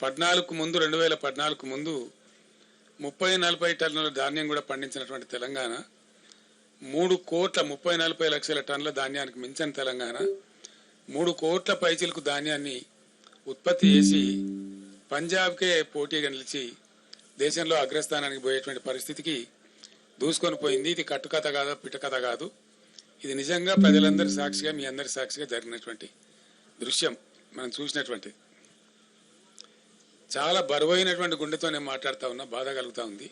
14కు ముందు 2014కు ముందు 30-40 టన్నుల ధాన్యం కూడా పండించినటువంటి తెలంగాణ 3,40 లక్షల టన్నుల ధాన్యానికి మించిన తెలంగాణ 3 కోట్ల పైచిలకు ధాన్యాన్ని ఉత్పత్తి చేసి పంజాబ్కే పోటీగా నిలిచి దేశంలో అగ్రస్థానానికి పోయేటువంటి పరిస్థితికి దూసుకొని పోయింది. ఇది కట్టుకథ కాదు, పిట్టకథ కాదు. ఇది నిజంగా ప్రజలందరి సాక్షిగా, మీ అందరి సాక్షిగా జరిగినటువంటి దృశ్యం మనం చూసినటువంటి. చాలా బరువైనటువంటి గుండెతో నేను మాట్లాడుతూ ఉన్నా, బాధ కలుగుతూ ఉంది.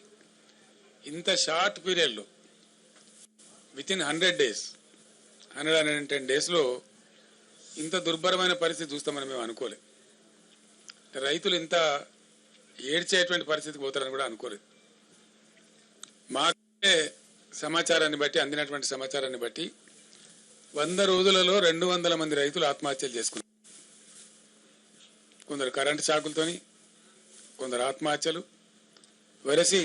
ఇంత షార్ట్ పీరియడ్లో వితిన్ 100 డేస్ 110 డేస్లో ఇంత దుర్భరమైన పరిస్థితి చూస్తామని మేము అనుకోలేదు. రైతులు ఇంత ఏడ్చేటువంటి పరిస్థితికి పోతారని కూడా అనుకోలేదు. మాకే సమాచారాన్ని బట్టి, అందినటువంటి సమాచారాన్ని బట్టి 100 రోజులలో 200 మంది రైతులు ఆత్మహత్యలు చేసుకున్నారు. కొందరు కరెంటు షాకులతోని, కొందరు ఆత్మహత్యలు వరసి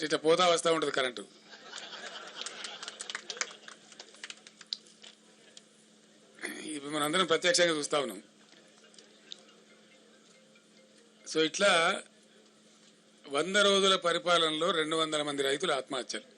ఇట్లా పోతా వస్తూ ఉంటుంది కరెంటు. ఇప్పుడు మనందరం ప్రత్యక్షంగా చూస్తా ఉన్నాం. సో ఇట్లా 100 రోజుల పరిపాలనలో 200 మంది రైతులు ఆత్మహత్యలు.